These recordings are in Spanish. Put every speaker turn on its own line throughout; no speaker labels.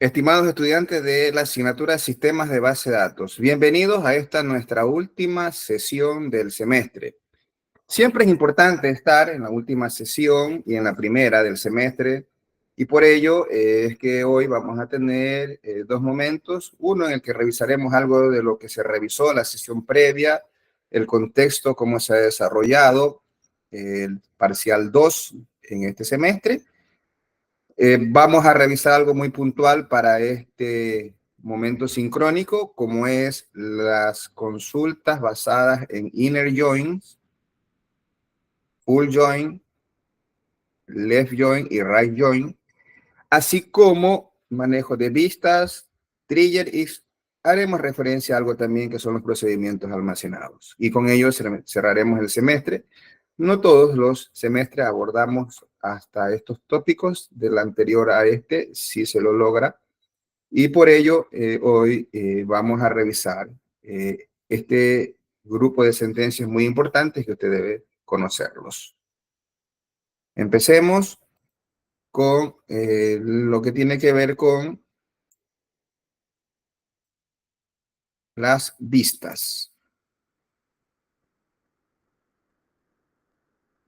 Estimados estudiantes de la asignatura Sistemas de Base de Datos, bienvenidos a esta nuestra última sesión del semestre. Siempre es importante estar en la última sesión y en la primera del semestre, y por ello es que hoy vamos a tener dos momentos. Uno en el que revisaremos algo de lo que se revisó la sesión previa, el contexto, cómo se ha desarrollado el parcial 2 en este semestre. Vamos a revisar algo muy puntual para este momento sincrónico, como es las consultas basadas en inner joins, full join, left join y right join, así como manejo de vistas, trigger y haremos referencia a algo también que son los procedimientos almacenados. Y con ello cerraremos el semestre. No todos los semestres abordamos hasta estos tópicos, del anterior a este, si se lo logra. Y por ello, hoy vamos a revisar este grupo de sentencias muy importantes que usted debe conocerlos. Empecemos con lo que tiene que ver con las vistas.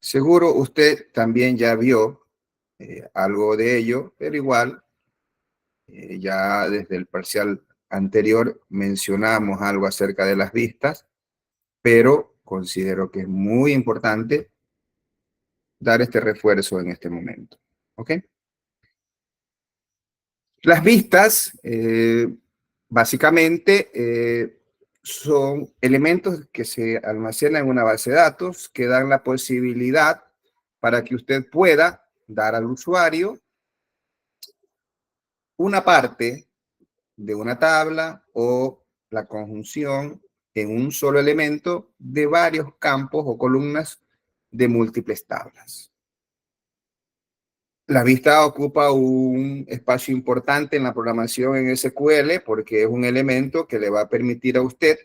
Seguro usted también ya vio algo de ello, pero igual ya desde el parcial anterior mencionamos algo acerca de las vistas, pero considero que es muy importante dar este refuerzo en este momento. ¿Ok? Las vistas, básicamente, son elementos que se almacenan en una base de datos que dan la posibilidad para que usted pueda dar al usuario una parte de una tabla o la conjunción en un solo elemento de varios campos o columnas de múltiples tablas. La vista ocupa un espacio importante en la programación en SQL porque es un elemento que le va a permitir a usted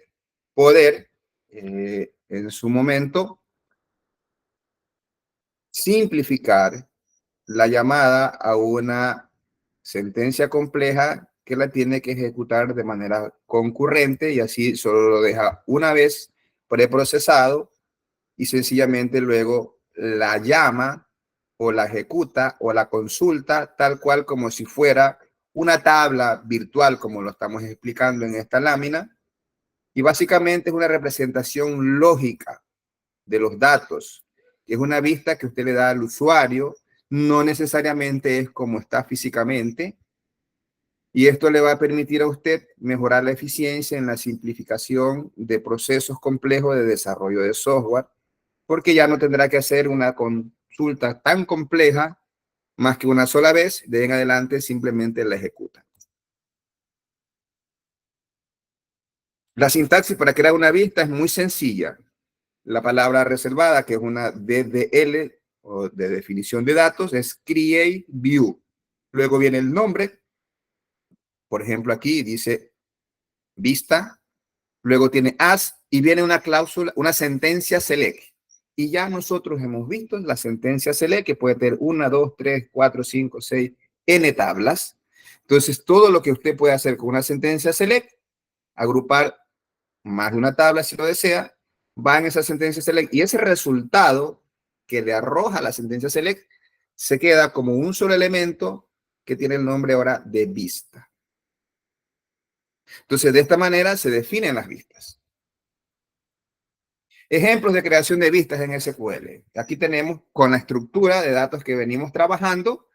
poder, en su momento, simplificar la llamada a una sentencia compleja que la tiene que ejecutar de manera concurrente y así solo lo deja una vez preprocesado y sencillamente luego la llama o la ejecuta o la consulta tal cual como si fuera una tabla virtual, como lo estamos explicando en esta lámina, y básicamente es una representación lógica de los datos, que es una vista que usted le da al usuario, no necesariamente es como está físicamente, y esto le va a permitir a usted mejorar la eficiencia en la simplificación de procesos complejos de desarrollo de software, porque ya no tendrá que hacer una consulta tan compleja más que una sola vez, de en adelante simplemente la ejecuta. La sintaxis para crear una vista es muy sencilla. La palabra reservada, que es una DDL o de definición de datos, es create view. Luego viene el nombre. Por ejemplo, aquí dice vista. Luego tiene as y viene una cláusula, una sentencia select. Y ya nosotros hemos visto la sentencia select que puede tener 1, 2, 3, 4, 5, 6, n tablas. Entonces, todo lo que usted puede hacer con una sentencia select, agrupar más de una tabla si lo desea, va en esa sentencia select y ese resultado que le arroja la sentencia select se queda como un solo elemento que tiene el nombre ahora de vista. Entonces, de esta manera se definen las vistas. Ejemplos de creación de vistas en SQL. Aquí tenemos con la estructura de datos que venimos trabajando,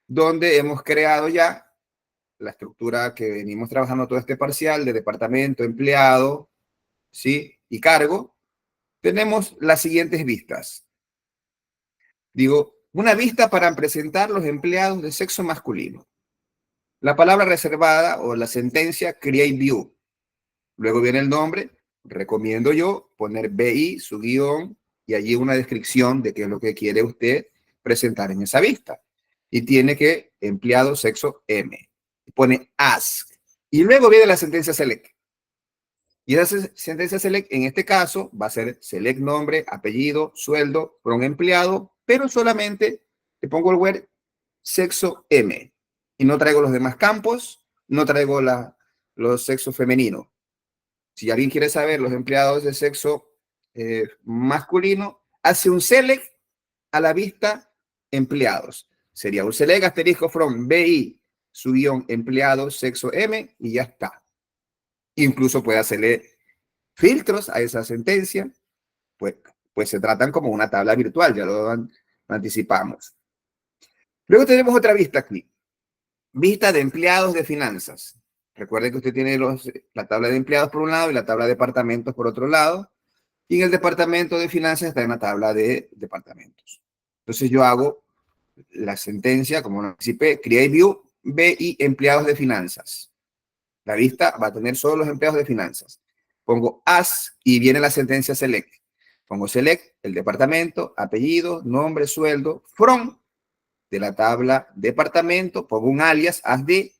donde hemos creado ya la estructura que venimos trabajando todo este parcial de departamento, empleado, ¿sí? Y cargo. Tenemos las siguientes vistas. Digo, una vista para presentar los empleados de sexo masculino. La palabra reservada o la sentencia create view. Luego viene el nombre. Recomiendo yo poner BI, su guión, y allí una descripción de qué es lo que quiere usted presentar en esa vista. Y tiene que empleado sexo M. Pone ask. Y luego viene la sentencia select. Y esa sentencia select, en este caso, va a ser select nombre, apellido, sueldo, por un empleado, pero solamente le pongo el word sexo M. y no traigo los demás campos, no traigo los sexos femeninos. Si alguien quiere saber los empleados de sexo masculino, hace un select a la vista empleados. Sería un select asterisco from BI, su guión empleados, sexo M, y ya está. Incluso puede hacerle filtros a esa sentencia, pues se tratan como una tabla virtual, ya lo anticipamos. Luego tenemos otra vista aquí, vista de empleados de finanzas. Recuerden que usted tiene la tabla de empleados por un lado y la tabla de departamentos por otro lado, y en el departamento de finanzas está en la tabla de departamentos. Entonces yo hago la sentencia, como anticipé, create view, BI empleados de finanzas. La vista va a tener solo los empleados de finanzas. Pongo as y viene la sentencia select. Pongo select, el departamento, apellido, nombre, sueldo, from, de la tabla departamento, pongo un alias, as de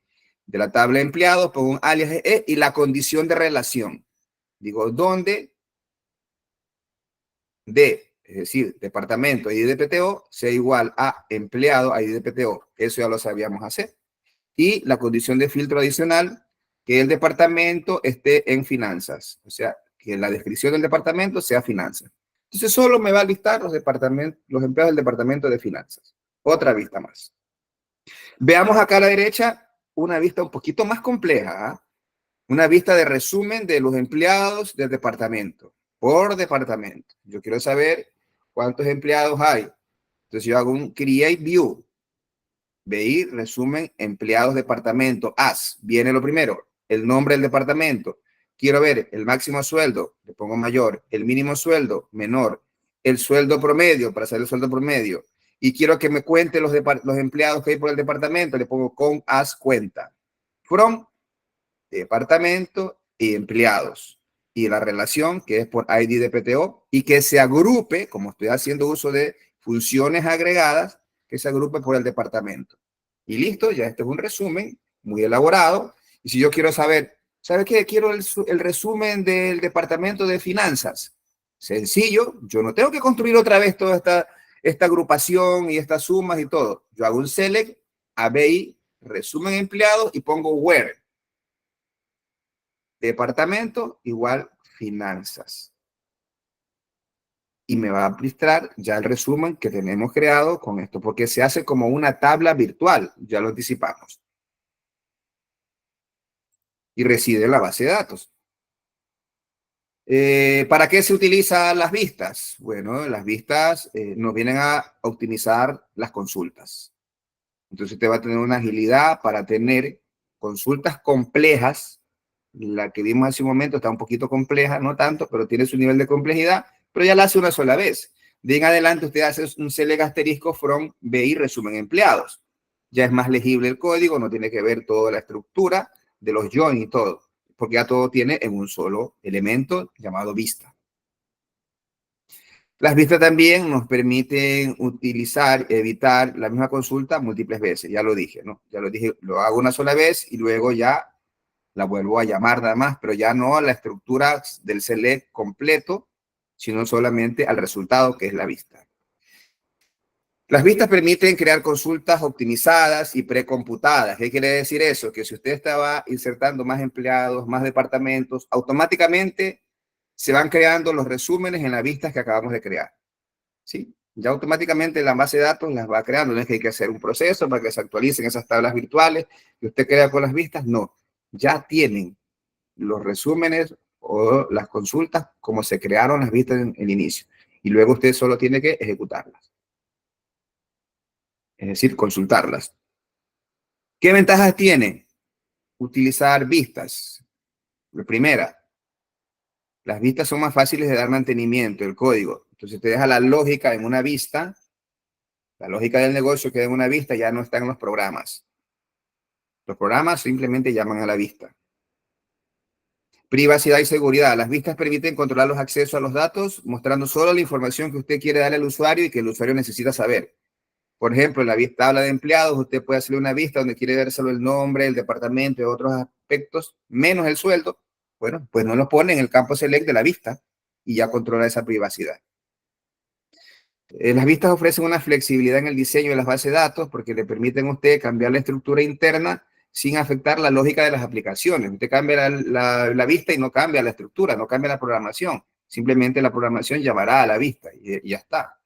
la tabla empleados, pongo un alias de y la condición de relación. Digo, ¿dónde? De, es decir, departamento ID de PTO sea igual a empleado ID de PTO. Eso ya lo sabíamos hacer. Y la condición de filtro adicional, que el departamento esté en finanzas. O sea, que la descripción del departamento sea finanzas. Entonces solo me va a listar los empleados del departamento de finanzas. Otra vista más. Veamos acá a la derecha una vista un poquito más compleja. ¿Eh? Una vista de resumen de los empleados del departamento. Por departamento. Yo quiero saber cuántos empleados hay. Entonces yo hago un create view. BI, resumen, empleados departamento. As, viene lo primero, el nombre del departamento. Quiero ver el máximo sueldo, le pongo mayor, el mínimo sueldo, menor, el sueldo promedio, para saber el sueldo promedio. Y quiero que me cuente los empleados que hay por el departamento, le pongo con as cuenta. From, departamento y empleados. Y la relación que es por ID de PTO y que se agrupe, como estoy haciendo uso de funciones agregadas, que se agrupe por el departamento. Y listo, ya este es un resumen muy elaborado. Y si yo quiero saber, ¿sabe qué? Quiero el resumen del departamento de finanzas. Sencillo, yo no tengo que construir otra vez toda esta agrupación y estas sumas y todo. Yo hago un select, ABI, resumen empleados y pongo where. Departamento igual finanzas. Y me va a mostrar ya el resumen que tenemos creado con esto, porque se hace como una tabla virtual, ya lo anticipamos. Y reside en la base de datos. ¿Para qué se utilizan las vistas? Bueno, las vistas nos vienen a optimizar las consultas. Entonces usted va a tener una agilidad para tener consultas complejas. La que vimos hace un momento está un poquito compleja, no tanto, pero tiene su nivel de complejidad, pero ya la hace una sola vez. De en adelante usted hace un select asterisco from BI resumen empleados. Ya es más legible el código, no tiene que ver toda la estructura de los join y todo, porque ya todo tiene en un solo elemento llamado vista. Las vistas también nos permiten utilizar, evitar la misma consulta múltiples veces. Ya lo dije, ¿no? Ya lo dije, lo hago una sola vez y luego ya la vuelvo a llamar nada más, pero ya no a la estructura del select completo, sino solamente al resultado que es la vista. Las vistas permiten crear consultas optimizadas y precomputadas. ¿Qué quiere decir eso? Que si usted estaba insertando más empleados, más departamentos, automáticamente se van creando los resúmenes en las vistas que acabamos de crear. ¿Sí? Ya automáticamente la base de datos las va creando. No es que hay que hacer un proceso para que se actualicen esas tablas virtuales que usted crea con las vistas. No, ya tienen los resúmenes o las consultas como se crearon las vistas en el inicio. Y luego usted solo tiene que ejecutarlas. Es decir, consultarlas. ¿Qué ventajas tiene utilizar vistas? La primera, las vistas son más fáciles de dar mantenimiento, el código. Entonces te deja la lógica en una vista, la lógica del negocio queda en una vista, ya no está en los programas. Los programas simplemente llaman a la vista. Privacidad y seguridad. Las vistas permiten controlar los accesos a los datos, mostrando solo la información que usted quiere darle al usuario y que el usuario necesita saber. Por ejemplo, en la tabla de empleados, usted puede hacerle una vista donde quiere ver solo el nombre, el departamento y otros aspectos, menos el sueldo. Bueno, pues no lo pone en el campo select de la vista y ya controla esa privacidad. Las vistas ofrecen una flexibilidad en el diseño de las bases de datos porque le permiten a usted cambiar la estructura interna sin afectar la lógica de las aplicaciones. Usted cambia la vista y no cambia la estructura, no cambia la programación. Simplemente la programación llamará a la vista y ya está.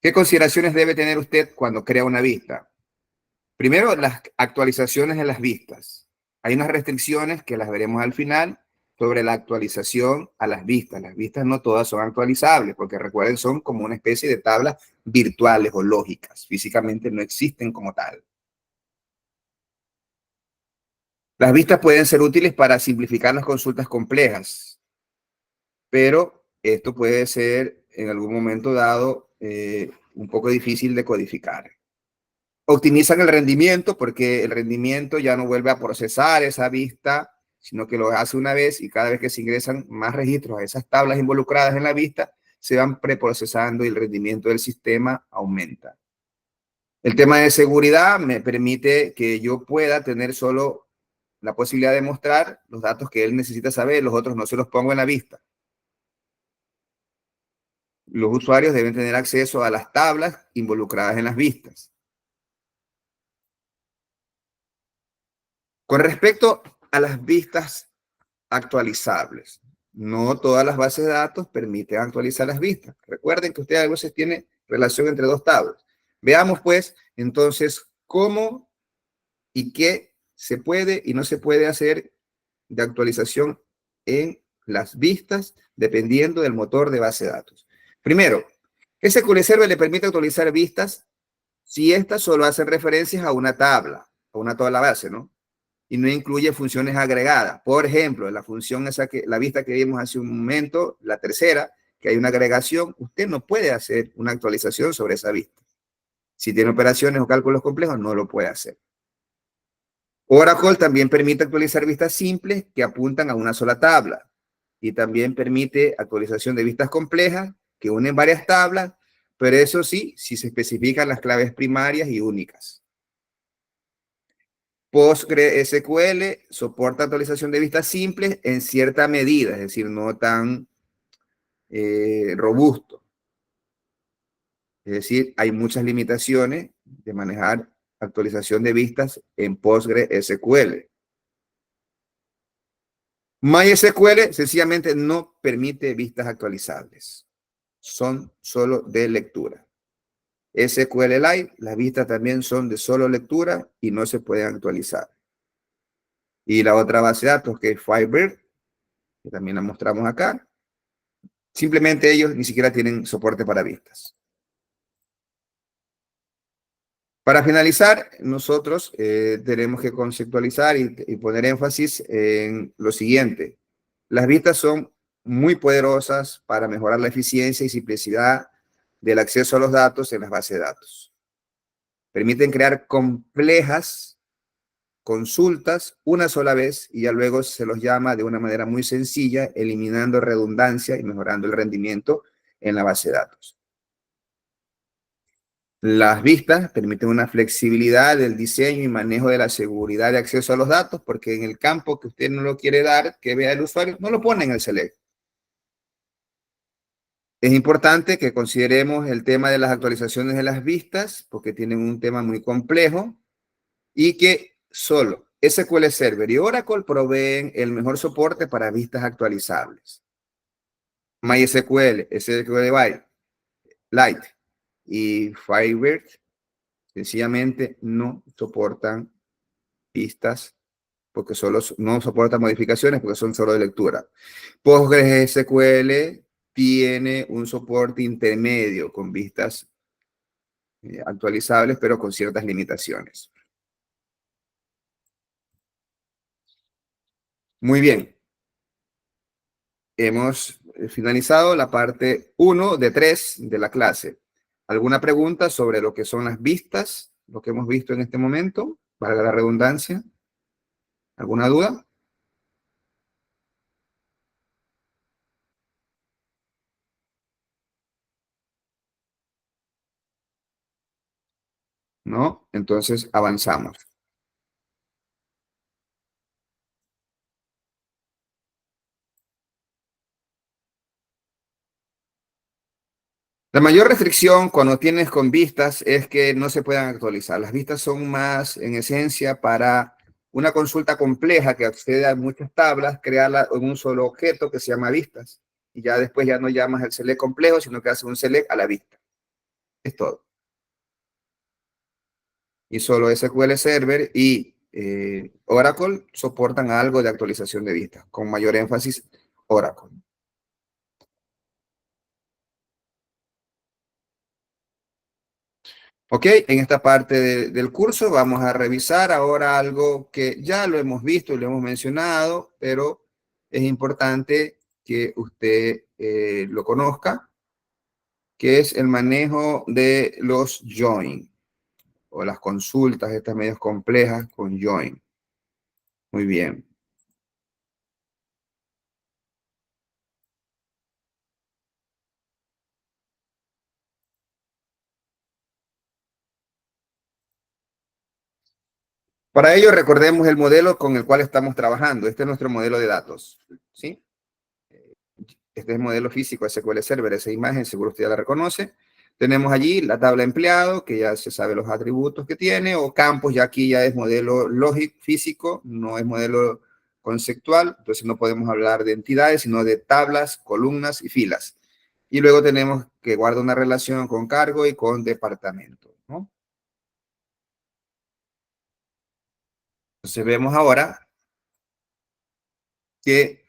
¿Qué consideraciones debe tener usted cuando crea una vista? Primero, las actualizaciones de las vistas. Hay unas restricciones que las veremos al final sobre la actualización a las vistas. Las vistas no todas son actualizables, porque recuerden, son como una especie de tablas virtuales o lógicas. Físicamente no existen como tal. Las vistas pueden ser útiles para simplificar las consultas complejas, pero esto puede ser en algún momento dado un poco difícil de codificar. Optimizan el rendimiento porque el rendimiento ya no vuelve a procesar esa vista, sino que lo hace una vez y cada vez que se ingresan más registros a esas tablas involucradas en la vista, se van preprocesando y el rendimiento del sistema aumenta. El tema de seguridad me permite que yo pueda tener solo la posibilidad de mostrar los datos que él necesita saber, los otros no se los pongo en la vista. Los usuarios deben tener acceso a las tablas involucradas en las vistas. Con respecto a las vistas actualizables, no todas las bases de datos permiten actualizar las vistas. Recuerden que usted a veces tiene relación entre dos tablas. Veamos pues entonces cómo y qué se puede y no se puede hacer de actualización en las vistas dependiendo del motor de base de datos. Primero, SQL Server le permite actualizar vistas si estas solo hacen referencias a una tabla base, ¿no? Y no incluye funciones agregadas. Por ejemplo, la función esa la vista que vimos hace un momento, la tercera, que hay una agregación, usted no puede hacer una actualización sobre esa vista. Si tiene operaciones o cálculos complejos, no lo puede hacer. Oracle también permite actualizar vistas simples que apuntan a una sola tabla y también permite actualización de vistas complejas que unen varias tablas, pero eso sí, si se especifican las claves primarias y únicas. PostgreSQL soporta actualización de vistas simples en cierta medida, es decir, no tan robusto. Es decir, hay muchas limitaciones de manejar actualización de vistas en PostgreSQL. MySQL sencillamente no permite vistas actualizables. Son solo de lectura. SQLite, las vistas también son de solo lectura y no se pueden actualizar. Y la otra base de datos que es Firebird, que también la mostramos acá, simplemente ellos ni siquiera tienen soporte para vistas. Para finalizar, nosotros tenemos que conceptualizar y poner énfasis en lo siguiente. Las vistas son muy poderosas para mejorar la eficiencia y simplicidad del acceso a los datos en las bases de datos. Permiten crear complejas consultas una sola vez y ya luego se los llama de una manera muy sencilla, eliminando redundancia y mejorando el rendimiento en la base de datos. Las vistas permiten una flexibilidad del diseño y manejo de la seguridad de acceso a los datos, porque en el campo que usted no lo quiere dar, que vea el usuario, no lo pone en el select. Es importante que consideremos el tema de las actualizaciones de las vistas, porque tienen un tema muy complejo, y que solo SQL Server y Oracle proveen el mejor soporte para vistas actualizables. MySQL, SQLite y Firebird sencillamente no soportan vistas porque solo no soportan modificaciones porque son solo de lectura. PostgreSQL tiene un soporte intermedio con vistas actualizables, pero con ciertas limitaciones. Muy bien. Hemos finalizado la parte 1 de 3 de la clase. ¿Alguna pregunta sobre lo que son las vistas, lo que hemos visto en este momento? Valga la redundancia. ¿Alguna duda? ¿No? Entonces avanzamos. La mayor restricción cuando tienes con vistas es que no se puedan actualizar. Las vistas son más, en esencia, para una consulta compleja que accede a muchas tablas, crearla en un solo objeto que se llama vistas. Y ya después ya no llamas el select complejo, sino que haces un select a la vista. Es todo. Y solo SQL Server y Oracle soportan algo de actualización de vistas, con mayor énfasis Oracle. Ok, en esta parte del curso vamos a revisar ahora algo que ya lo hemos visto y lo hemos mencionado, pero es importante que usted lo conozca, que es el manejo de los join o las consultas, estas medios complejas con join. Muy bien. Para ello, recordemos el modelo con el cual estamos trabajando. Este es nuestro modelo de datos, ¿sí? Este es el modelo físico SQL Server, esa imagen, seguro usted ya la reconoce. Tenemos allí la tabla empleado, que ya se sabe los atributos que tiene, o campos, ya aquí ya es modelo lógico físico, no es modelo conceptual, entonces no podemos hablar de entidades, sino de tablas, columnas y filas. Y luego tenemos que guardar una relación con cargo y con departamento, ¿no? Entonces vemos ahora que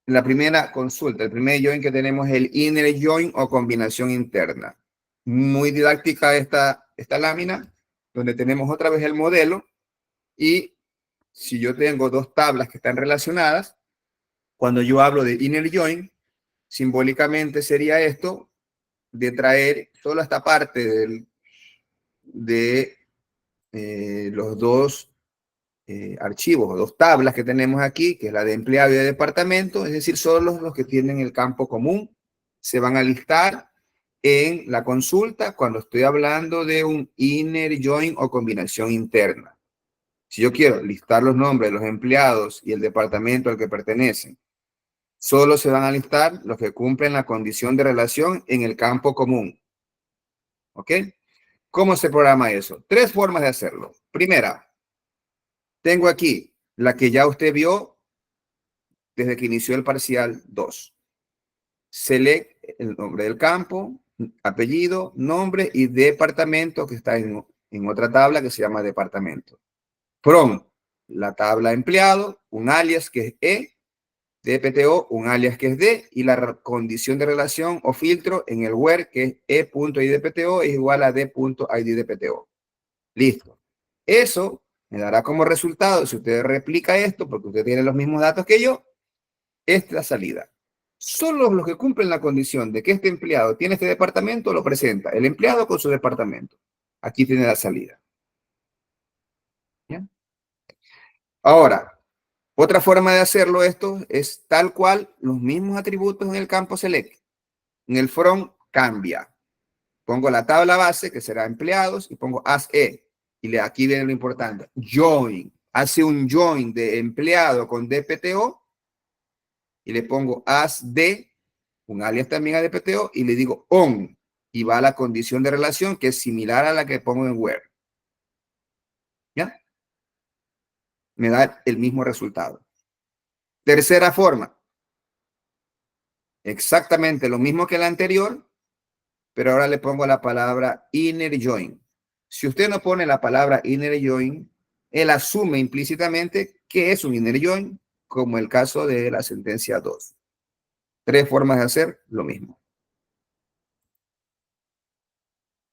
la primera consulta, el primer join que tenemos es el inner join o combinación interna. Muy didáctica esta lámina, donde tenemos otra vez el modelo y si yo tengo dos tablas que están relacionadas, cuando yo hablo de inner join, simbólicamente sería esto de traer toda esta parte de los dos archivos o dos tablas que tenemos aquí, que es la de empleado y de departamento, es decir, solo los que tienen el campo común se van a listar en la consulta cuando estoy hablando de un inner join o combinación interna. Si yo quiero listar los nombres de los empleados y el departamento al que pertenecen, solo se van a listar los que cumplen la condición de relación en el campo común. ¿Ok? ¿Cómo se programa eso? Tres formas de hacerlo. Primera, tengo aquí la que ya usted vio desde que inició el parcial 2. Select el nombre del campo, apellido, nombre y departamento que está en otra tabla que se llama departamento. From, la tabla empleado, un alias que es E, DPTO, un alias que es D, y la condición de relación o filtro en el where que es E.idpto es igual a D.idpto. Listo. Eso me dará como resultado, si usted replica esto, porque usted tiene los mismos datos que yo, esta salida. Solo los que cumplen la condición de que este empleado tiene este departamento lo presenta. El empleado con su departamento. Aquí tiene la salida. ¿Ya? Ahora, otra forma de hacerlo esto es tal cual los mismos atributos en el campo select. En el from cambia. Pongo la tabla base que será empleados y pongo as e. Y aquí viene lo importante. Join. Hace un join de empleado con DPTO y le pongo as de un alias también a DPTO y le digo on y va a la condición de relación que es similar a la que pongo en where. ¿Ya? Me da el mismo resultado. Tercera forma, exactamente lo mismo que la anterior, pero ahora le pongo la palabra inner join. Si usted no pone la palabra inner join, él asume implícitamente que es un inner join, como el caso de la sentencia 2. Tres formas de hacer lo mismo.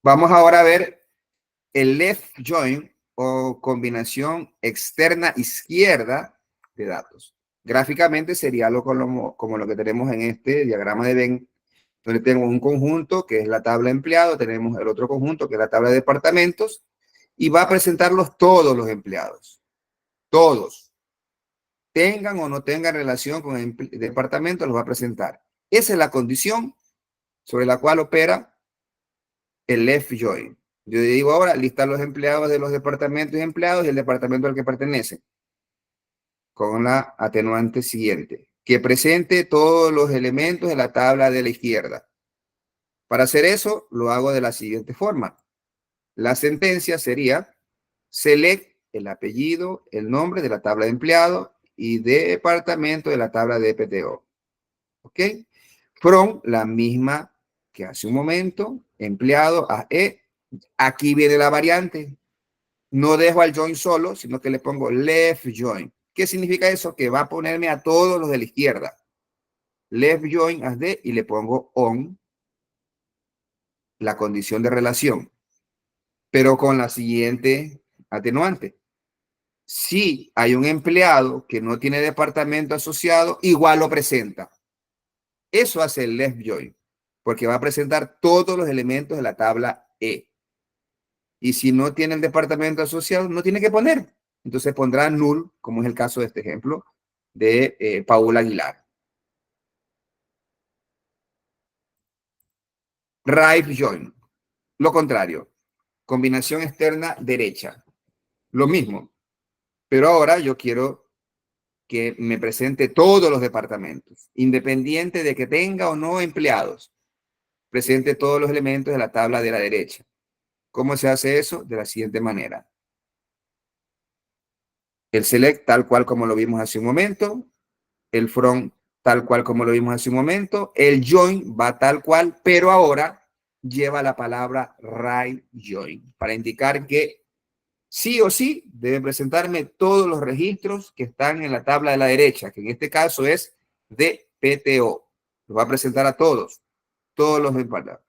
Vamos ahora a ver el left join o combinación externa izquierda de datos. Gráficamente sería algo como lo que tenemos en este diagrama de Venn, donde tenemos un conjunto que es la tabla empleado, tenemos el otro conjunto que es la tabla de departamentos y va a presentarlos todos los empleados. Todos. Tengan o no tengan relación con el departamento, los va a presentar. Esa es la condición sobre la cual opera el left join. Yo digo ahora, listar los empleados de los departamentos y empleados y el departamento al que pertenece, con la atenuante siguiente, que presente todos los elementos de la tabla de la izquierda. Para hacer eso, lo hago de la siguiente forma. La sentencia sería select el apellido, el nombre de la tabla de empleado y departamento de la tabla de PTO. ¿Ok? From, la misma que hace un momento, empleado a E. Aquí viene la variante. No dejo al join solo, sino que le pongo left join. ¿Qué significa eso? Que va a ponerme a todos los de la izquierda. Left join as D y le pongo on la condición de relación, pero con la siguiente atenuante. Si hay un empleado que no tiene departamento asociado, igual lo presenta. Eso hace el left join, porque va a presentar todos los elementos de la tabla E. Y si no tiene el departamento asociado, no tiene que poner. Entonces pondrá null, como es el caso de este ejemplo de Paula Aguilar. Right join. Lo contrario. Combinación externa derecha. Lo mismo. Pero ahora yo quiero que me presente todos los departamentos, independiente de que tenga o no empleados. Presente todos los elementos de la tabla de la derecha. ¿Cómo se hace eso? De la siguiente manera. El select tal cual como lo vimos hace un momento. El from tal cual como lo vimos hace un momento. El join va tal cual, pero ahora lleva la palabra right join para indicar que sí o sí debe presentarme todos los registros que están en la tabla de la derecha, que en este caso es de PTO. Los va a presentar a todos los de pantalla.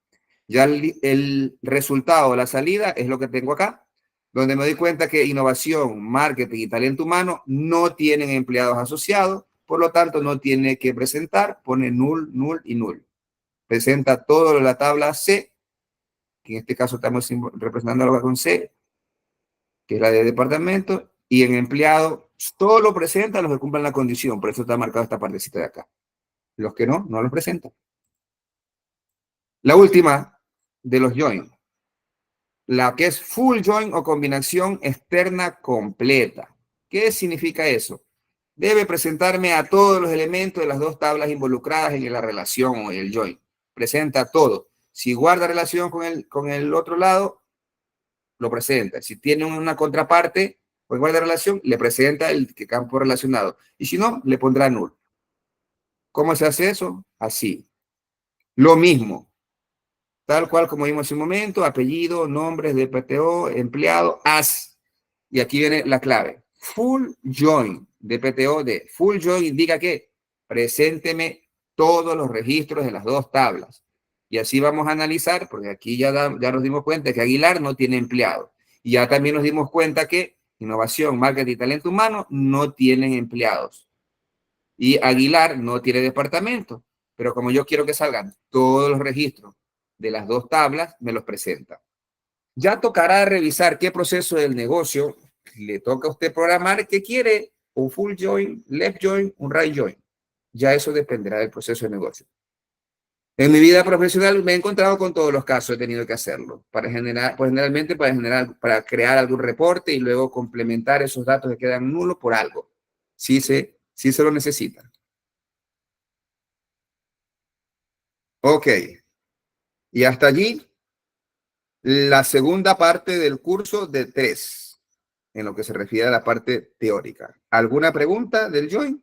Ya el resultado, la salida es lo que tengo acá, donde me doy cuenta que innovación, marketing y talento humano no tienen empleados asociados, por lo tanto no tiene que presentar, pone null, null y null. Presenta todo la tabla C, que en este caso estamos representando con C, que es la de departamento, y en empleado solo presenta los que cumplan la condición, por eso está marcado esta partecita de acá. Los que no, no los presenta. La última de los join, la que es full join o combinación externa completa. ¿Qué significa eso? Debe presentarme a todos los elementos de las dos tablas involucradas en la relación o el join. Presenta todo. Si guarda relación con el otro lado, lo presenta. Si tiene una contraparte, pues guarda relación, le presenta el campo relacionado. Y si no, le pondrá null. ¿Cómo se hace eso? Así. Lo mismo. Tal cual como vimos hace un momento, apellido, nombres de PTO, empleado, as. Y aquí viene la clave. Full join de PTO de full join indica que presénteme todos los registros de las dos tablas. Y así vamos a analizar, porque aquí ya nos dimos cuenta que Aguilar no tiene empleado. Y ya también nos dimos cuenta que innovación, marketing y talento humano no tienen empleados. Y Aguilar no tiene departamento. Pero como yo quiero que salgan todos los registros de las dos tablas, me los presenta. Ya tocará revisar qué proceso del negocio le toca a usted programar, que quiere un full join, left join, un right join. Ya eso dependerá del proceso de negocio. En mi vida profesional me he encontrado con todos los casos, he tenido que hacerlo. Generalmente para crear algún reporte y luego complementar esos datos que quedan nulos por algo. Sí se lo necesita. Ok. Y hasta allí la segunda parte del curso de 3, en lo que se refiere a la parte teórica. ¿Alguna pregunta del join?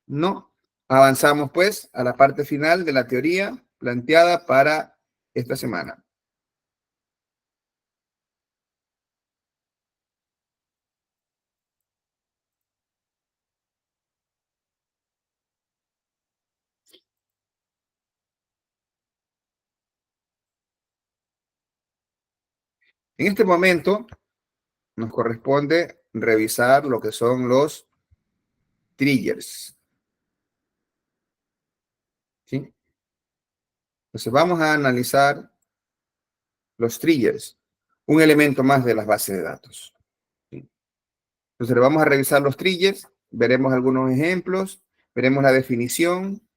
No. Avanzamos pues a la parte final de la teoría planteada para esta semana. En este momento nos corresponde revisar lo que son los triggers. ¿Sí? Entonces vamos a analizar los triggers, un elemento más de las bases de datos. ¿Sí? Entonces vamos a revisar los triggers, veremos algunos ejemplos, veremos la definición,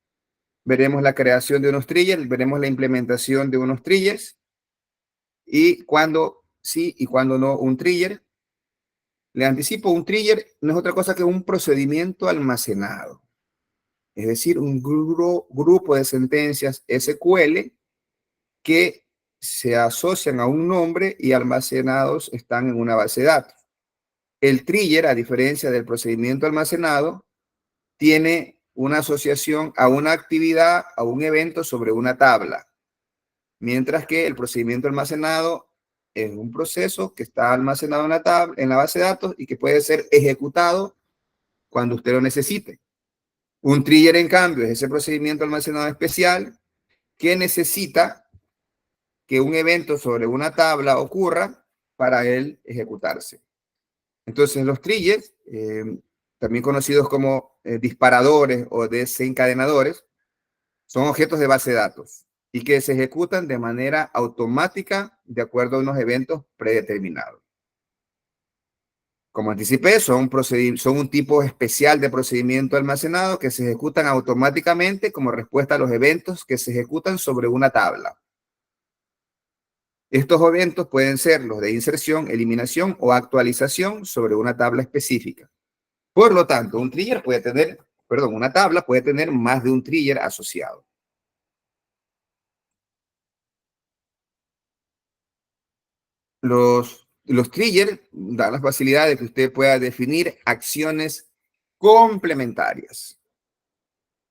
veremos la creación de unos triggers, veremos la implementación de unos triggers y cuándo sí y cuándo no un trigger. Le anticipo, un trigger no es otra cosa que un procedimiento almacenado. es decir, un grupo de sentencias SQL que se asocian a un nombre y almacenados están en una base de datos. El trigger, a diferencia del procedimiento almacenado, tiene una asociación a una actividad, a un evento sobre una tabla, mientras que el procedimiento almacenado es un proceso que está almacenado en la tabla, en la base de datos y que puede ser ejecutado cuando usted lo necesite. Un trigger, en cambio, es ese procedimiento almacenado especial que necesita que un evento sobre una tabla ocurra para él ejecutarse. Entonces, los triggers, también conocidos como disparadores o desencadenadores, son objetos de base de datos y que se ejecutan de manera automática de acuerdo a unos eventos predeterminados. Como anticipé, son un tipo especial de procedimiento almacenado que se ejecutan automáticamente como respuesta a los eventos que se ejecutan sobre una tabla. Estos eventos pueden ser los de inserción, eliminación o actualización sobre una tabla específica. Por lo tanto, una tabla puede tener más de un trigger asociado. Los triggers dan la facilidad de que usted pueda definir acciones complementarias.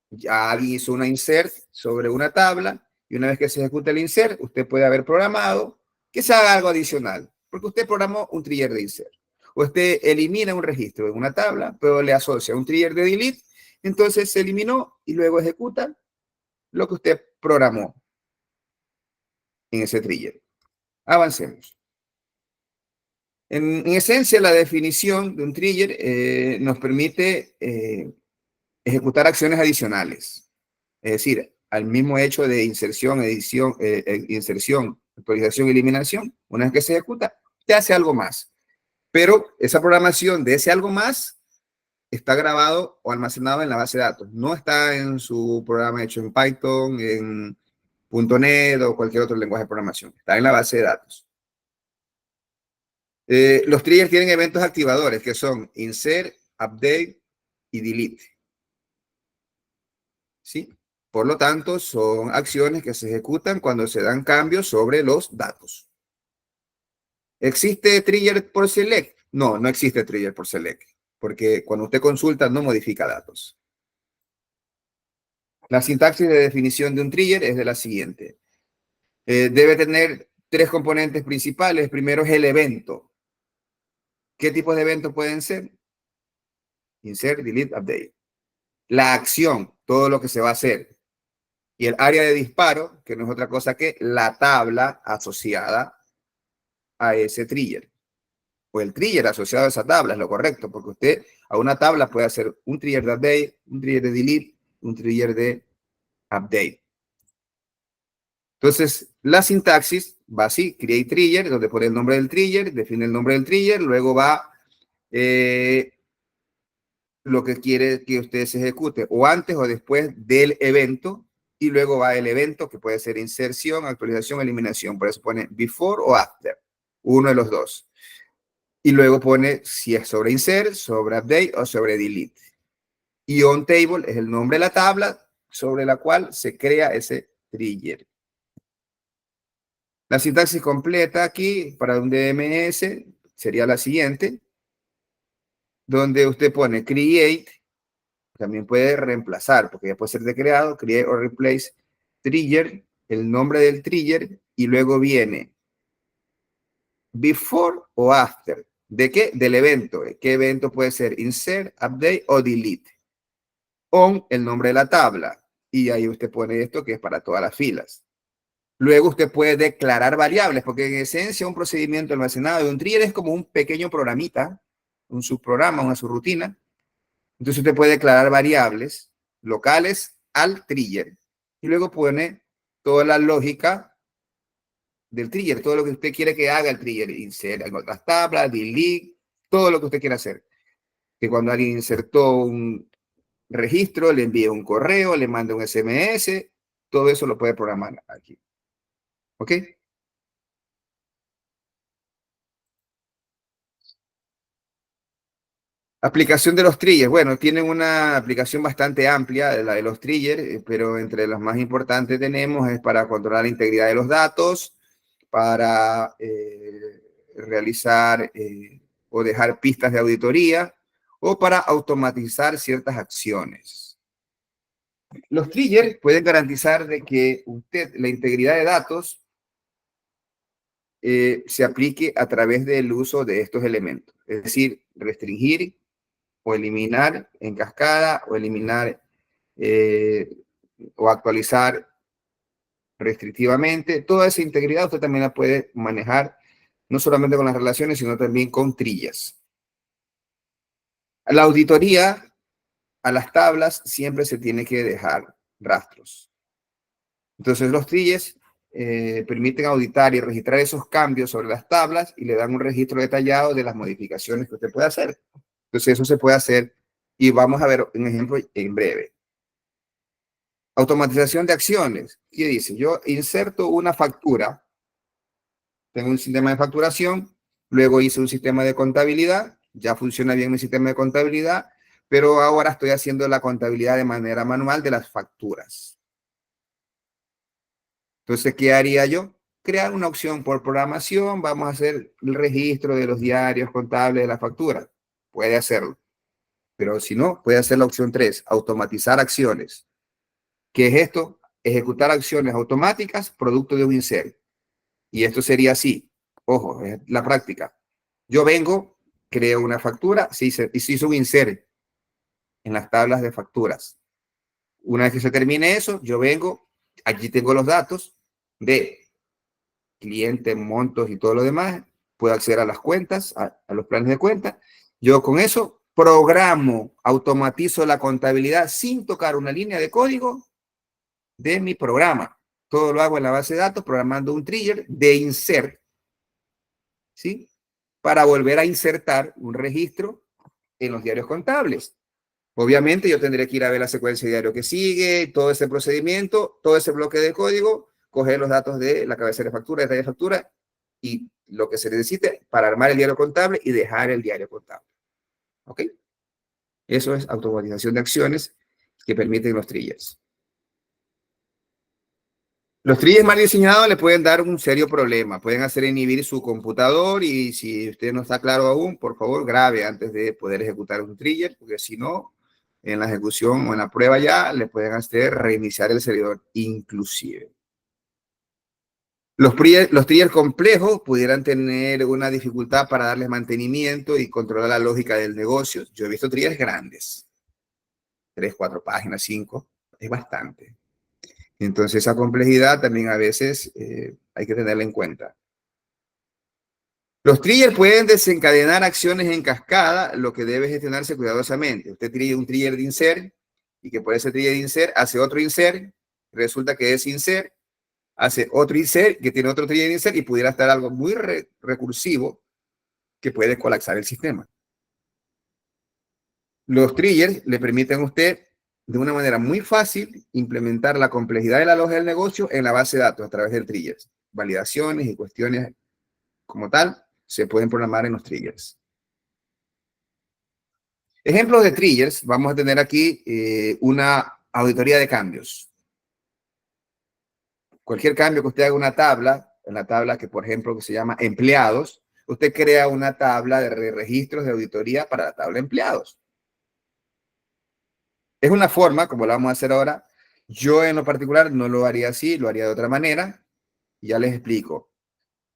Ya hizo una insert sobre una tabla y una vez que se ejecuta el insert, usted puede haber programado que se haga algo adicional, porque usted programó un trigger de insert. O usted elimina un registro en una tabla, pero le asocia un trigger de delete, entonces se eliminó y luego ejecuta lo que usted programó en ese trigger. Avancemos. En esencia, la definición de un trigger nos permite ejecutar acciones adicionales. Es decir, al mismo hecho de inserción, inserción, actualización, eliminación, una vez que se ejecuta, te hace algo más. Pero esa programación de ese algo más está grabado o almacenado en la base de datos. No está en su programa hecho en Python, en .NET o cualquier otro lenguaje de programación. Está en la base de datos. Los triggers tienen eventos activadores que son insert, update y delete. ¿Sí? Por lo tanto, son acciones que se ejecutan cuando se dan cambios sobre los datos. ¿Existe trigger por select? No, no existe trigger por select, porque cuando usted consulta no modifica datos. La sintaxis de definición de un trigger es de la siguiente. Debe tener tres componentes principales. Primero es el evento. ¿Qué tipos de eventos pueden ser? Insert, delete, update. La acción, todo lo que se va a hacer. Y el área de disparo, que no es otra cosa que la tabla asociada a ese trigger. O el trigger asociado a esa tabla es lo correcto, porque usted a una tabla puede hacer un trigger de update, un trigger de delete, un trigger de update. Entonces, la sintaxis va así, create trigger, donde pone el nombre del trigger, define el nombre del trigger, luego va lo que quiere que usted se ejecute, o antes o después del evento, y luego va el evento, que puede ser inserción, actualización, eliminación. Por eso pone before o after, uno de los dos. Y luego pone si es sobre insert, sobre update o sobre delete. Y on table es el nombre de la tabla sobre la cual se crea ese trigger. La sintaxis completa aquí para un DMS sería la siguiente, donde usted pone create, también puede reemplazar, porque ya puede ser de creado, create o replace trigger, el nombre del trigger, y luego viene before o after. ¿De qué? Del evento. ¿Qué evento puede ser? Insert, update o delete. On, el nombre de la tabla. Y ahí usted pone esto que es para todas las filas. Luego usted puede declarar variables, porque en esencia un procedimiento almacenado de un trigger es como un pequeño programita, un subprograma, una subrutina. Entonces usted puede declarar variables locales al trigger. Y luego pone toda la lógica del trigger, todo lo que usted quiere que haga el trigger. Insert en otras tablas, delete, todo lo que usted quiera hacer. Que cuando alguien insertó un registro, le envíe un correo, le manda un SMS, todo eso lo puede programar aquí. ¿Ok? Aplicación de los triggers. Bueno, tienen una aplicación bastante amplia, la de los triggers, pero entre los más importantes tenemos es para controlar la integridad de los datos, para realizar o dejar pistas de auditoría o para automatizar ciertas acciones. Los triggers pueden garantizar de que la integridad de datos se aplique a través del uso de estos elementos, es decir, restringir o eliminar en cascada o eliminar o actualizar restrictivamente. Toda esa integridad usted también la puede manejar no solamente con las relaciones, sino también con trillas. La auditoría a las tablas siempre se tiene que dejar rastros. Entonces los trilles permiten auditar y registrar esos cambios sobre las tablas y le dan un registro detallado de las modificaciones que usted puede hacer. Entonces eso se puede hacer y vamos a ver un ejemplo en breve. Automatización de acciones. ¿Qué dice? Yo inserto una factura, tengo un sistema de facturación, luego hice un sistema de contabilidad, ya funciona bien mi sistema de contabilidad, pero ahora estoy haciendo la contabilidad de manera manual de las facturas. Entonces, ¿qué haría yo? Crear una opción por programación, vamos a hacer el registro de los diarios contables de la factura. Puede hacerlo. Pero si no, puede hacer la opción 3, automatizar acciones. ¿Qué es esto? Ejecutar acciones automáticas producto de un insert. Y esto sería así. Ojo, es la práctica. Yo vengo, creo una factura, se hizo un insert en las tablas de facturas. Una vez que se termine eso, yo vengo, aquí tengo los datos de cliente, montos y todo lo demás. Puedo acceder a las cuentas, a los planes de cuenta. Yo con eso programo, automatizo la contabilidad sin tocar una línea de código de mi programa. Todo lo hago en la base de datos, programando un trigger de insert, ¿sí? Para volver a insertar un registro en los diarios contables. Obviamente yo tendría que ir a ver la secuencia de diario que sigue, todo ese procedimiento, todo ese bloque de código, coger los datos de la cabecera de factura, detalle de factura y lo que se necesite para armar el diario contable y dejar el diario contable. ¿Ok? Eso es automatización de acciones que permiten los triggers. Los triggers mal diseñados le pueden dar un serio problema. Pueden hacer inhibir su computador y si usted no está claro aún, por favor, grabe antes de poder ejecutar un trigger, porque si no, en la ejecución o en la prueba ya le pueden hacer reiniciar el servidor inclusive. Los triggers complejos pudieran tener una dificultad para darles mantenimiento y controlar la lógica del negocio. Yo he visto triggers grandes, 3, 4 páginas, 5, es bastante. Entonces esa complejidad también a veces hay que tenerla en cuenta. Los triggers pueden desencadenar acciones en cascada, lo que debe gestionarse cuidadosamente. Usted tiene un trigger de insert y que por ese trigger de insert hace otro insert, resulta que es insert, hace otro insert que tiene otro trigger de insert y pudiera estar algo muy recursivo que puede colapsar el sistema. Los triggers le permiten a usted de una manera muy fácil implementar la complejidad de la lógica del negocio en la base de datos a través del triggers. Validaciones y cuestiones como tal se pueden programar en los triggers. Ejemplos de triggers, vamos a tener aquí una auditoría de cambios. Cualquier cambio que usted haga en una tabla, en la tabla que por ejemplo que se llama empleados, usted crea una tabla de registros de auditoría para la tabla empleados. Es una forma, como lo vamos a hacer ahora. Yo en lo particular no lo haría así, lo haría de otra manera. Ya les explico.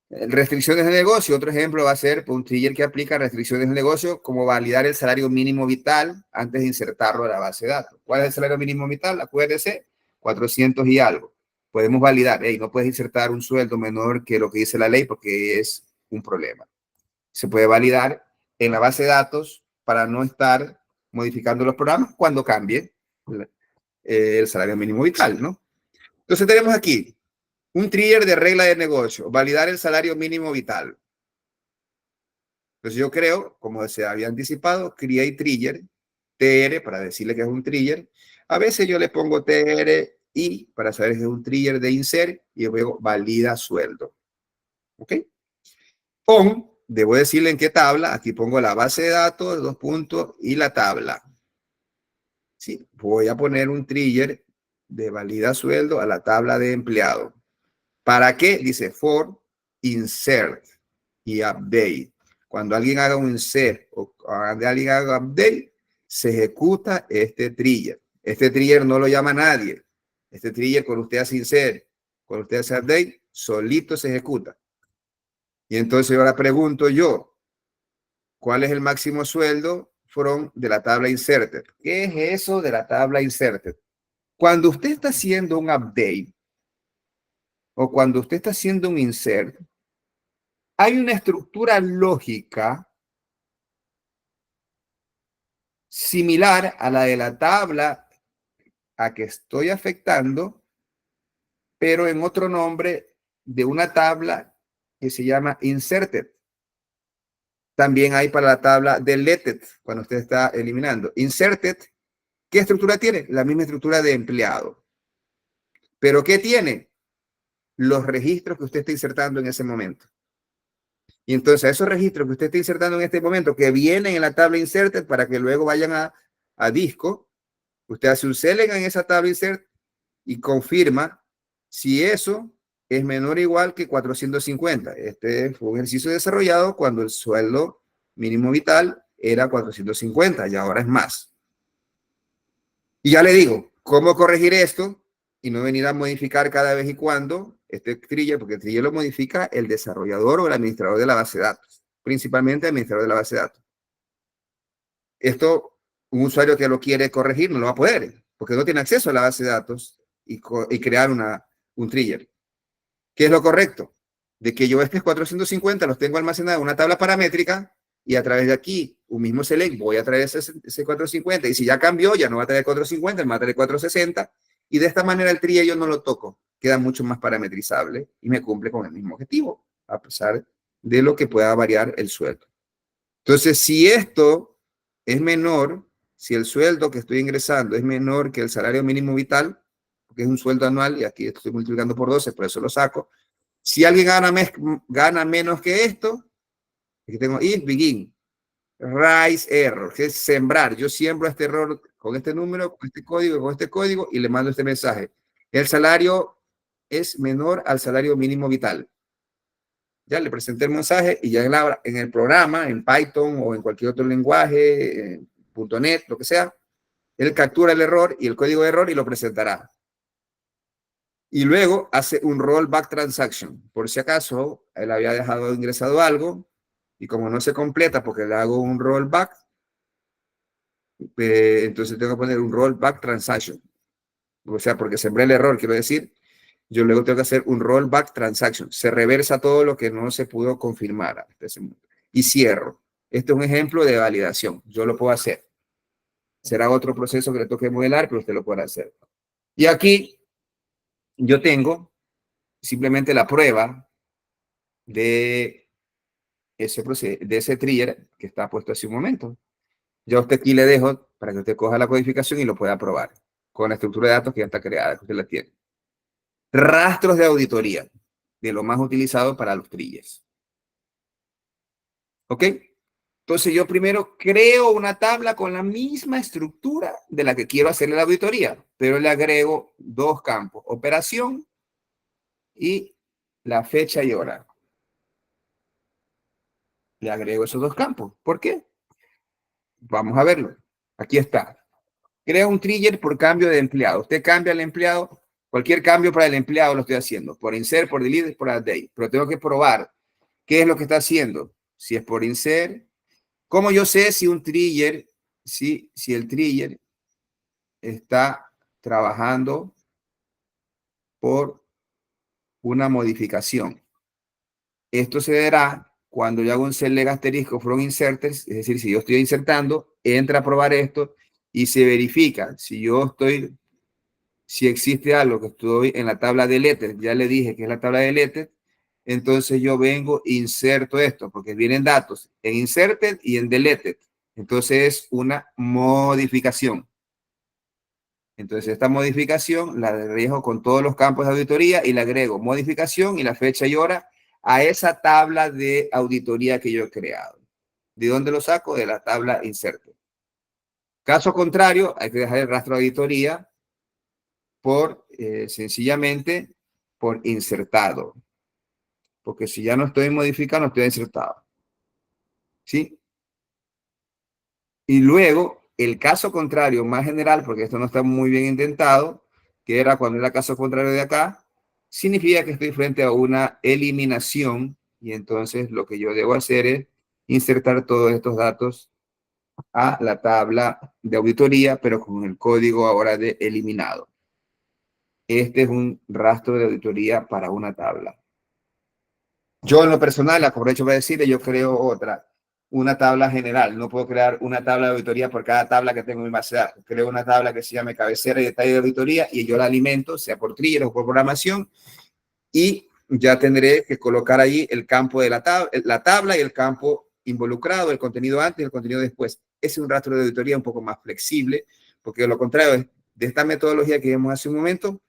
Restricciones de negocio. Otro ejemplo va a ser un trigger que aplica restricciones de negocio, como validar el salario mínimo vital antes de insertarlo a la base de datos. ¿Cuál es el salario mínimo vital? Acuérdese, 400 y algo. Podemos validar, hey, no puedes insertar un sueldo menor que lo que dice la ley porque es un problema. Se puede validar en la base de datos para no estar modificando los programas cuando cambie el salario mínimo vital, ¿no? Entonces tenemos aquí un trigger de regla de negocio, validar el salario mínimo vital. Entonces yo creo, como se había anticipado, create trigger, TR, para decirle que es un trigger. A veces yo le pongo TR y para saber que es un trigger de insert y luego valida sueldo. ¿Ok? On debo decirle en qué tabla. Aquí pongo la base de datos, dos puntos, y la tabla. Sí, voy a poner un trigger de valida sueldo a la tabla de empleado. ¿Para qué? Dice for insert y update. Cuando alguien haga un insert o cuando alguien haga update, se ejecuta este trigger. Este trigger no lo llama nadie. Este trigger, cuando usted hace insert, cuando usted hace update, solito se ejecuta. Y entonces ahora pregunto yo, ¿cuál es el máximo sueldo from de la tabla inserted? ¿Qué es eso de la tabla inserted? Cuando usted está haciendo un update o cuando usted está haciendo un insert, hay una estructura lógica similar a la de la tabla a que estoy afectando, pero en otro nombre de una tabla que se llama inserted. También hay para la tabla deleted, cuando usted está eliminando. Inserted, ¿qué estructura tiene? La misma estructura de empleado. ¿Pero qué tiene? Los registros que usted está insertando en ese momento. Y entonces esos registros que usted está insertando en este momento, que vienen en la tabla inserted para que luego vayan a disco, usted hace un select en esa tabla insert y confirma si eso es menor o igual que 450. Este fue un ejercicio desarrollado cuando el sueldo mínimo vital era 450 y ahora es más. Y ya le digo, ¿cómo corregir esto? Y no venir a modificar cada vez y cuando este trigger, porque el trigger lo modifica el desarrollador o el administrador de la base de datos, principalmente el administrador de la base de datos. Esto, un usuario que lo quiere corregir no lo va a poder, porque no tiene acceso a la base de datos y crear un trigger. ¿Qué es lo correcto? De que yo estos 450 los tengo almacenados en una tabla paramétrica y a través de aquí, un mismo select, voy a traer ese 450 y si ya cambió, ya no va a traer 450, me va a traer 460 y de esta manera el trigger yo no lo toco, queda mucho más parametrizable y me cumple con el mismo objetivo, a pesar de lo que pueda variar el sueldo. Entonces, si esto es menor, si el sueldo que estoy ingresando es menor que el salario mínimo vital, porque es un sueldo anual y aquí estoy multiplicando por 12, por eso lo saco. Si alguien gana menos que esto, aquí tengo if begin, rise error, que es sembrar. Yo siembro este error con este número, con este código y le mando este mensaje. El salario es menor al salario mínimo vital. Ya le presenté el mensaje y ya en el programa, en Python o en cualquier otro lenguaje, .NET, lo que sea, él captura el error y el código de error y lo presentará. Y luego hace un rollback transaction. Por si acaso él había dejado ingresado algo y como no se completa porque le hago un rollback, entonces tengo que poner un rollback transaction. O sea, porque sembré el error, quiero decir, yo luego tengo que hacer un rollback transaction. Se reversa todo lo que no se pudo confirmar hasta ese momento. Y cierro. Este es un ejemplo de validación. Yo lo puedo hacer. Será otro proceso que le toque modelar, pero usted lo puede hacer. Y aquí yo tengo simplemente la prueba de ese trigger que está puesto hace un momento. Yo a usted aquí le dejo para que usted coja la codificación y lo pueda probar con la estructura de datos que ya está creada, que usted la tiene. Rastros de auditoría, de lo más utilizado para los triggers. ¿Ok? Entonces yo primero creo una tabla con la misma estructura de la que quiero hacerle la auditoría, pero le agrego dos campos, operación y la fecha y hora. Le agrego esos dos campos. ¿Por qué? Vamos a verlo. Aquí está. Crea un trigger por cambio de empleado. Usted cambia al empleado, cualquier cambio para el empleado lo estoy haciendo, por insert, por delete, por update. Pero tengo que probar qué es lo que está haciendo. Si es por insert, ¿cómo yo sé si un trigger, si el trigger está trabajando por una modificación? Esto se verá cuando yo hago un select asterisco from inserters, es decir, si yo estoy insertando, entra a probar esto y se verifica si existe algo que estoy en la tabla de letters, ya le dije que es la tabla de letters, entonces yo vengo, inserto esto, porque vienen datos en inserted y en deleted. Entonces es una modificación. Entonces esta modificación la dejo con todos los campos de auditoría y le agrego modificación y la fecha y hora a esa tabla de auditoría que yo he creado. ¿De dónde lo saco? De la tabla inserte. Caso contrario, hay que dejar el rastro de auditoría por sencillamente por insertado. Porque si ya no estoy modificando, estoy insertado. ¿Sí? Y luego, el caso contrario más general, porque esto no está muy bien intentado, que era cuando era caso contrario de acá, significa que estoy frente a una eliminación y entonces lo que yo debo hacer es insertar todos estos datos a la tabla de auditoría, pero con el código ahora de eliminado. Este es un rastro de auditoría para una tabla. Yo en lo personal, aprovecho para decirle, yo creo una tabla general. No puedo crear una tabla de auditoría por cada tabla que tengo en mi base de datos. Creo una tabla que se llame cabecera y detalle de auditoría y yo la alimento, sea por trigger o por programación, y ya tendré que colocar ahí el campo de la tabla y el campo involucrado, el contenido antes y el contenido después. Ese es un rastro de auditoría un poco más flexible, porque lo contrario es de esta metodología que vimos hace un momento,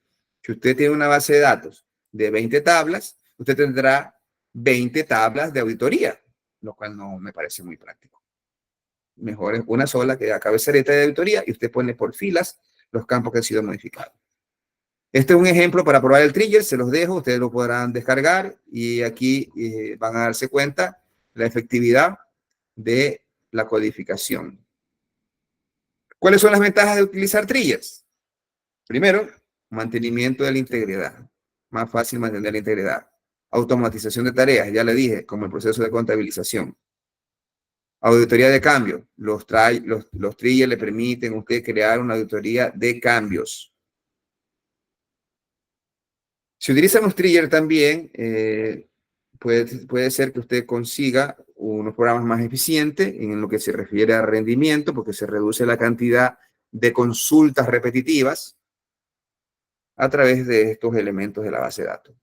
si usted tiene una base de datos de 20 tablas, usted tendrá 20 tablas de auditoría, lo cual no me parece muy práctico. Mejor es una sola que da cabezereta de auditoría y usted pone por filas los campos que han sido modificados. Este es un ejemplo para probar el trigger, se los dejo, ustedes lo podrán descargar y aquí van a darse cuenta la efectividad de la codificación. ¿Cuáles son las ventajas de utilizar triggers? Primero, mantenimiento de la integridad. Más fácil mantener la integridad. Automatización de tareas, ya le dije, como el proceso de contabilización. Auditoría de cambios. Los triggers le permiten a usted crear una auditoría de cambios. Si utiliza un trigger también, puede ser que usted consiga unos programas más eficientes en lo que se refiere a rendimiento, porque se reduce la cantidad de consultas repetitivas a través de estos elementos de la base de datos.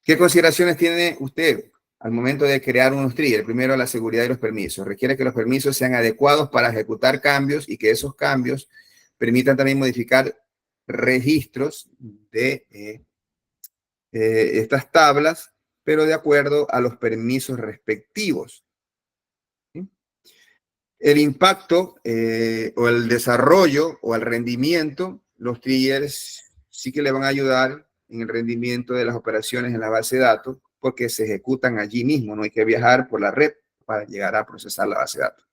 ¿Qué consideraciones tiene usted al momento de crear unos triggers? Primero, la seguridad de los permisos. Requiere que los permisos sean adecuados para ejecutar cambios y que esos cambios permitan también modificar registros de estas tablas, pero de acuerdo a los permisos respectivos. ¿Sí? El impacto o el desarrollo o el rendimiento, los triggers sí que le van a ayudar en el rendimiento de las operaciones en la base de datos porque se ejecutan allí mismo, no hay que viajar por la red para llegar a procesar la base de datos.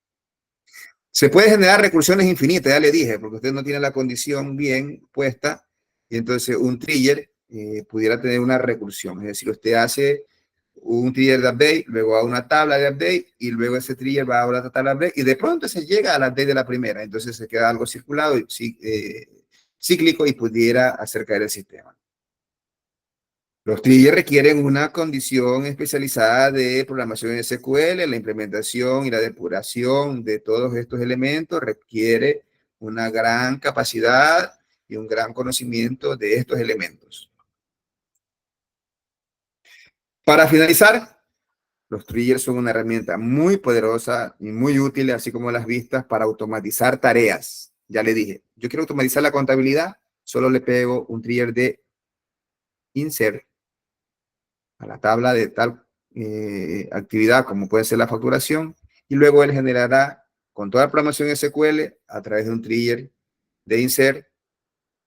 Se puede generar recursiones infinitas, ya le dije, porque usted no tiene la condición bien puesta y entonces un trigger pudiera tener una recursión. Es decir, usted hace un trigger de update, luego a una tabla de update y luego ese trigger va a otra tabla de update y de pronto se llega al update de la primera. Entonces se queda algo circulado y cíclico y pudiera hacer caer el sistema. Los triggers requieren una condición especializada de programación en SQL, la implementación y la depuración de todos estos elementos requiere una gran capacidad y un gran conocimiento de estos elementos. Para finalizar, los triggers son una herramienta muy poderosa y muy útil, así como las vistas, para automatizar tareas. Ya le dije, yo quiero automatizar la contabilidad, solo le pego un trigger de insert a la tabla de tal actividad como puede ser la facturación y luego él generará con toda la programación SQL a través de un trigger de insert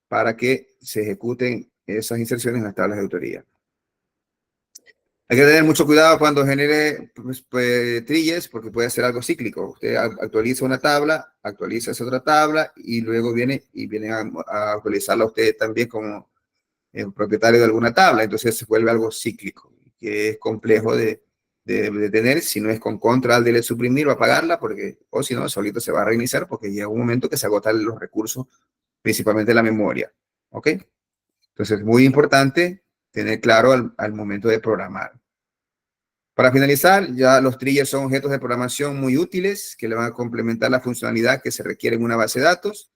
para que se ejecuten esas inserciones en las tablas de autoría. Hay que tener mucho cuidado cuando genere triggers porque puede ser algo cíclico. Usted actualiza una tabla, actualiza esa otra tabla y luego viene a actualizarla usted también como el propietario de alguna tabla. Entonces se vuelve algo cíclico, que es complejo de tener. Si no es con control de suprimir o apagarla, porque, o si no, solito se va a reiniciar porque llega un momento que se agotan los recursos, principalmente la memoria. ¿Ok? Entonces es muy importante tener claro al momento de programar. Para finalizar, ya los triggers son objetos de programación muy útiles que le van a complementar la funcionalidad que se requiere en una base de datos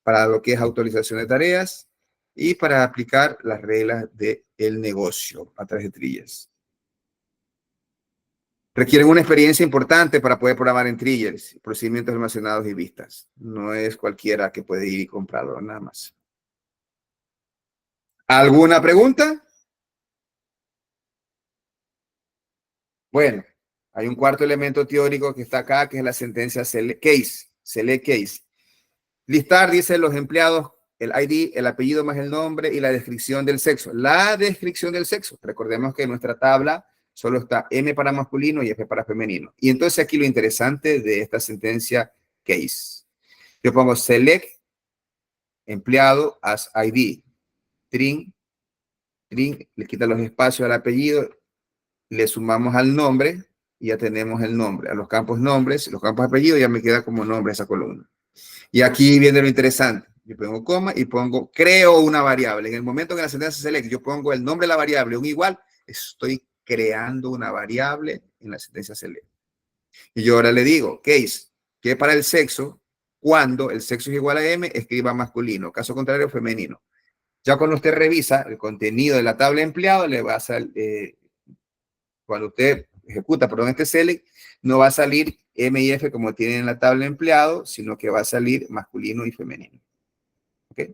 para lo que es autorización de tareas y para aplicar las reglas del negocio a través de triggers. Requieren una experiencia importante para poder programar en triggers, procedimientos almacenados y vistas. No es cualquiera que puede ir y comprarlo, nada más. ¿Alguna pregunta? Bueno, hay un cuarto elemento teórico que está acá, que es la sentencia case, select case. Listar, dice, los empleados, el ID, el apellido más el nombre y la descripción del sexo. La descripción del sexo. Recordemos que en nuestra tabla solo está M para masculino y F para femenino. Y entonces aquí lo interesante de esta sentencia case. Yo pongo select empleado as ID. Trim, le quita los espacios al apellido, le sumamos al nombre y ya tenemos el nombre. A los campos nombres, los campos apellidos ya me queda como nombre esa columna. Y aquí viene lo interesante. Yo pongo coma y pongo, creo una variable. En el momento que la sentencia select, yo pongo el nombre de la variable, un igual, estoy creando una variable en la sentencia select. Y yo ahora le digo, case, que para el sexo, cuando el sexo es igual a M, escriba masculino. Caso contrario, femenino. Ya cuando usted revisa el contenido de la tabla de empleado, le va a salir, cuando usted ejecuta, perdón, este select, no va a salir M y F como tienen en la tabla de empleado, sino que va a salir masculino y femenino. ¿Ok?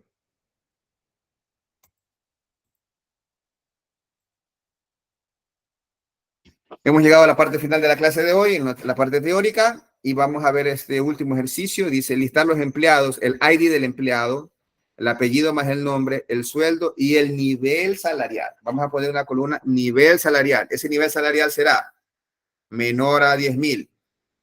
Hemos llegado a la parte final de la clase de hoy, en la parte teórica, y vamos a ver este último ejercicio. Dice listar los empleados, el ID del empleado, el apellido más el nombre, el sueldo y el nivel salarial. Vamos a poner una columna nivel salarial. Ese nivel salarial será menor a 10,000,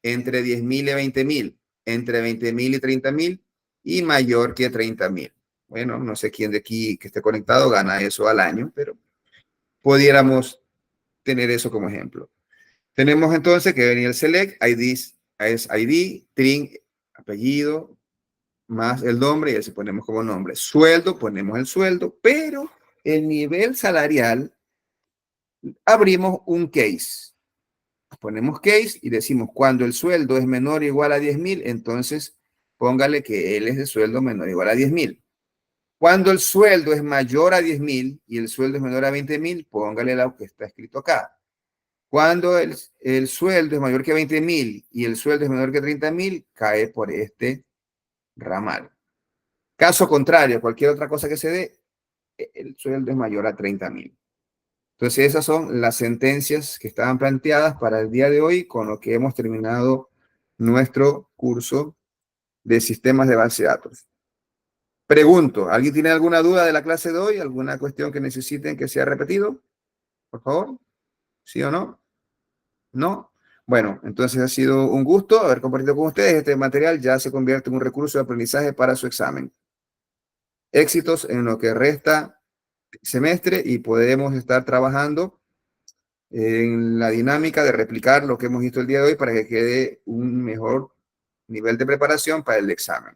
entre 10,000 y 20,000, entre 20,000 y 30,000 y mayor que 30,000. Bueno, no sé quién de aquí que esté conectado gana eso al año, pero pudiéramos tener eso como ejemplo. Tenemos entonces que venir el select, ID es ID, trim, apellido, más el nombre, y así ponemos como nombre. Sueldo, ponemos el sueldo, pero el nivel salarial, abrimos un case. Ponemos case y decimos cuando el sueldo es menor o igual a 10,000, entonces póngale que él es de sueldo menor o igual a 10,000. Cuando el sueldo es mayor a 10,000 y el sueldo es menor a 20,000, póngale lo que está escrito acá. Cuando el sueldo es mayor que 20,000 y el sueldo es menor que 30,000, cae por este ramal. Caso contrario, cualquier otra cosa que se dé, el sueldo es mayor a 30,000. Entonces esas son las sentencias que estaban planteadas para el día de hoy, con lo que hemos terminado nuestro curso de sistemas de base de datos. Pregunto, ¿alguien tiene alguna duda de la clase de hoy? ¿Alguna cuestión que necesiten que sea repetido? Por favor, ¿sí o no? ¿No? Bueno, entonces ha sido un gusto haber compartido con ustedes. Este material ya se convierte en un recurso de aprendizaje para su examen. Éxitos en lo que resta semestre y podemos estar trabajando en la dinámica de replicar lo que hemos visto el día de hoy para que quede un mejor nivel de preparación para el examen.